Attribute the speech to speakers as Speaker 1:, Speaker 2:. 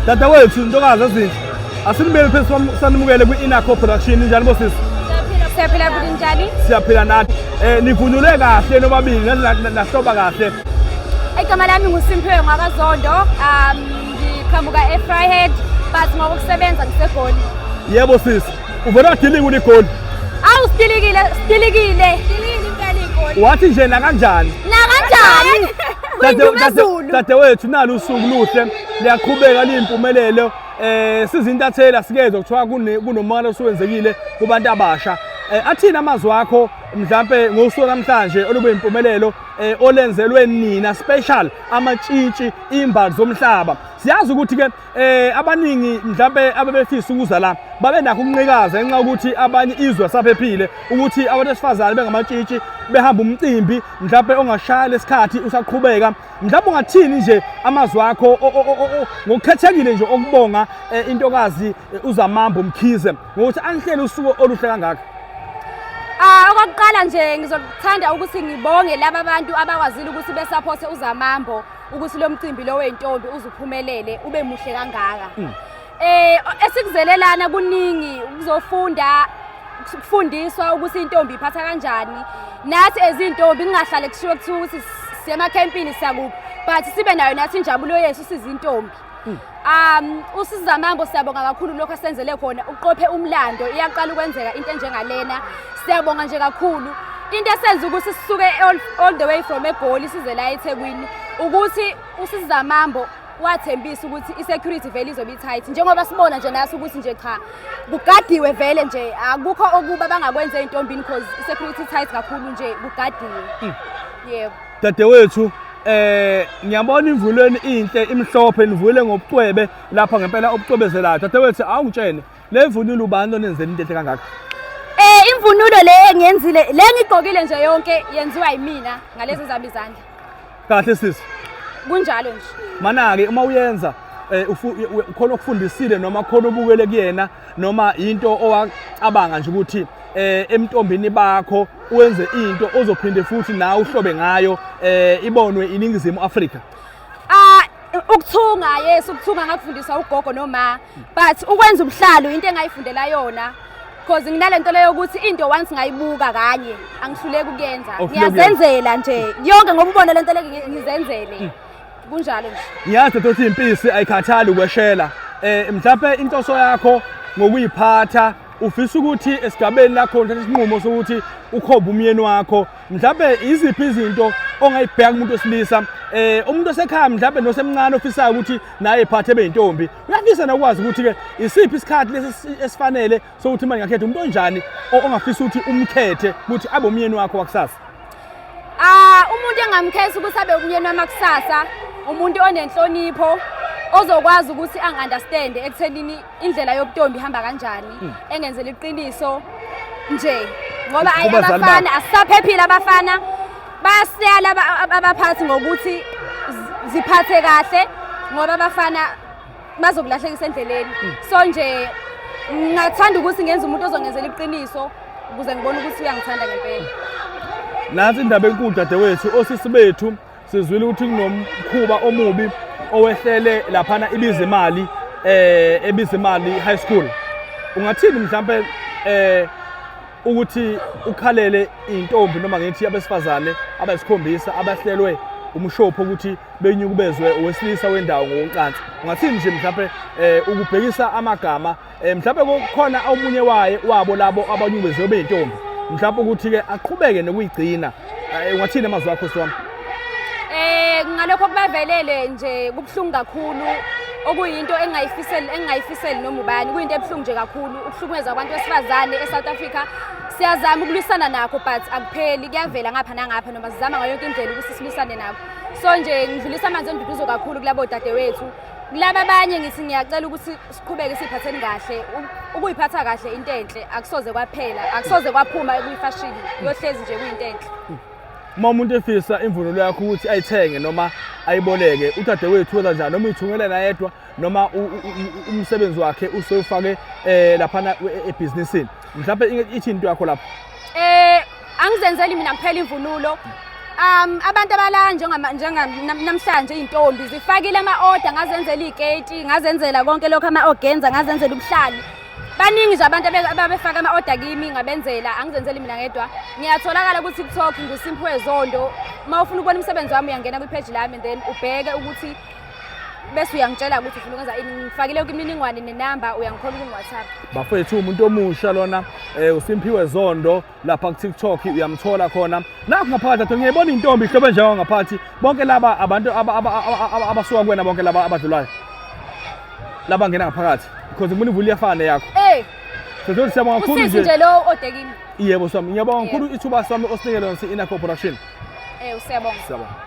Speaker 1: Dadewethu Ntokazi Ezinhle, asinibele phezu sanimukele kwi-Inaco Production njani bosisi?
Speaker 2: Siyaphila njani?
Speaker 1: Siyaphila nathi. Nivunule kahle nobabili nahloba kahle.
Speaker 2: Igama lami nguSimphiwe Ngakazondo, ngiqhamuka eFryhead, but ngoba ukusebenza ngiseGoli.
Speaker 1: Yebo sisi, uvela dealing with iGoli.
Speaker 2: Awu stilikile impela iGoli.
Speaker 1: Wathi nje na kanjani? Dadewethu nalo usuku luhle, liyaqhubeka liyimpumelelo. Sizintathela sikezwe kuthiwa kunomalo osuwenzekile kubantu abasha. Athina amazwi akho mhlambe ngosuku namhlanje olube impumelelo olenzelwe nina special amatshitshi imbali zomhlaba. Siyazi ukuthi ke abaningi mhlambe abebefisa ukuza la babe nakho ukunqikaza ngenxa ukuthi abanye izwe saphephile ukuthi abantu besifazane bengamatshitshi behamba umcimbi mhlambe ongashaya lesikhathi usaqhubeka. Mhlawumbe ungathini nje amazwi akho ngokukhethekile nje okubonga intokazi uZamambo Mkhize ngokuthi anihlele usuku oluhle kangaka.
Speaker 2: Okokuqala nje ngizothanda ukuthi ngibonge laba bantu abakwazile ukuthi besupporte uZamambo ukuthi lo mcimbi lo wentombi uzuphumelele ube muhle kangaka. Esikuzelelana kuningi ukufundiswa ukuthi intombi iphatha kanjani. Nathi ezintombi kungahlale kushiwo kuthiwa ukuthi siyema campini siyakuphi, but sibe nayo nathi injabulo yethu sizintombi. UZamambo siyabonga kakhulu lokho asenzele khona uqophe umlando iyaqala ukwenzeka into enjengalena. Siyabonga nje kakhulu into esenza ukuthi sisuke all the way from eGoli size la eThekwini ukuthi uZamambo wathembisa ukuthi isecurity vele izobe tight njengoba sibona nje naso ukuthi nje cha kugadiwe vele nje akukho okuba bangakwenza entombini because isecurity tight kakhulu nje kugadiwe. Yebo
Speaker 1: Dadewethu ngiyabona imvulweni inhle imhlophe nivule ngobucwebe lapha ngempela obucwebezelayo. Dadewethu awungitshene le mvunulo ubani onenzela into enhle kangaka?
Speaker 2: Imvunulo le engiyenzile le ngigqokile nje yonke yenziwa yimina ngalezi zami izandla.
Speaker 1: Kahle sisi.
Speaker 2: Kunjalo nje.
Speaker 1: Mana ke uma uyenza khona okufundisile noma khona ubukele kuyena noma into owacabanga nje ukuthi emntombini bakho uwenze into ozophinde futhi nawe uhlobe ngayo ibonwe iningizimu Afrika.
Speaker 2: Ukuthunga yes ukuthunga ngakufundisa ugogo noma but ukwenza ubuhlalo into engayifundela yona because nginalento leyo ukuthi into once ngayibuka kanye angihluleki ukuyenza ngiyazenzela nje yonke ngoba ubona lento le ngizenzele kunjalo nje.
Speaker 1: Ngiyazi ukuthi impisi ayikhathali ukweshela mhlawumbe inhloso yakho ngokuyiphatha ufisa ukuthi esigabeni lakho uthathe isinqumo sokuthi ukhoba umyeni wakho mhlawumbe iziphi izinto ongayibheka umuntu wesilisa umuntu osekhaya mhlawumbe nosemncane ofisayo ukuthi naye ephathe beyintombi uyafisa nokwazi ukuthi ke isiphi isikhathi lesi esifanele sokuthi manje ngakhetha umuntu onjani ongafisa ukuthi umkhethe ukuthi abe umyeni wakho wakusasa.
Speaker 2: Umuntu engamkhetha ukuthi abe umyeni wami wakusasa umuntu onenhlonipho ozokwazi ukuthi angi-understand ekuthenini indlela yobuntombi ihamba kanjani engenzela iqiniso nje ngoba abafana asisaphephile abafana bayasiyala abaphathi ngokuthi ziphathe kahle ngoba abafana bazokulahlekisa endleleni. So nje ngathanda ukuthi ngenze umuntu ozongenzela iqiniso ukuze ngibone ukuthi uyangithanda ngempela.
Speaker 1: Nansi indaba enkulu dadewethu osisi bethu sizwile ukuthi kunomkhuba omubi owehlele laphana Ibizimali Ibizimali High School. Ungathini mhlambe ukuthi ukhalele intombi noma ngithi abesifazane abayisikhombisa abahlelwe umshopho ukuthi benyukubezwe owesilisa wendawo ngokucansi. Ungathini nje mhlambe ukubhekisa amagama mhlambe kukhona omunye wabo labo abanyukubezwe beyintombi mhlambe ukuthi ke aqhubeke nokuyigcina. Ungathini amazwi akho siwami?
Speaker 2: Ngalokho kubavelele nje kubhlungu kakhulu okuyinto engayifiseli noma ubani kuyinto ebhlungu nje kakhulu ukuhlukumeza abantu besifazane eSouth Africa. Siyazama ukulwisana nakho but akupheli kuyavela ngapha nangapha noma sizama ngayo yonke indlela ukuthi silwisane nakho. So nje ngidlulisa amanzi enduduzo kakhulu kulabo dadewethu. Kulaba abanye ngithi ngiyacela ukuthi siqhubeke siphatheni kahle ukuyiphatha kahle into enhle akusoze kwaphela akusoze kwaphuma kuyifashini yohlezi nje kuyinto enhle.
Speaker 1: Uma umuntu efisa imvunulo yakho ukuthi ayithenge noma ayiboleke udadewethu wenza njani noma uyithungela nayedwa noma umsebenzi wakhe usewufake laphana ebusinessini mhlawumbe ithi into yakho lapho?
Speaker 2: Angizenzeli mina kuphela imvunulo Abantu abala namhlanje iy'ntombi zifakile ama-order, ngazenzela iy'keti, ngazenzela konke lokho ama-organza, ngazenzela ubuhlali. Baningi nje abantu ababefaka ama-order kimi ngabenzela, angizenzeli mina ngedwa. Ngiyatholakala ku-TikTok nguSimphiwe Zondo. Uma ufuna ukubona umsebenzi wami uyangena kwi-page lami then ubheke ukuthi bese uyangitshela ukuthi ufuna ukwenza ini. Ngifakile imininingwane nenamba, uyangikhona ku-WhatsApp.
Speaker 1: Bafethu umuntu omusha lona uSimphiwe Zondo lapha ku-TikTok uyamthola khona. Nakho ngaphakathi ngiyibona intombi ihlobo njengayo ngaphathi. Bonke laba abantu abasuka kuwena bonke laba abadlulayo. Laba ngena ngaphakathi. Because ngibona ivuli yafana yakho. Sizothi siyabonga kakhulu nje.
Speaker 2: Usisi nje lo odekimi.
Speaker 1: Yebo sami. Ngiyabonga kakhulu ithuba sami osinikele lona si-Ina Corporation.
Speaker 2: Usiyabonga.
Speaker 1: Siyabonga.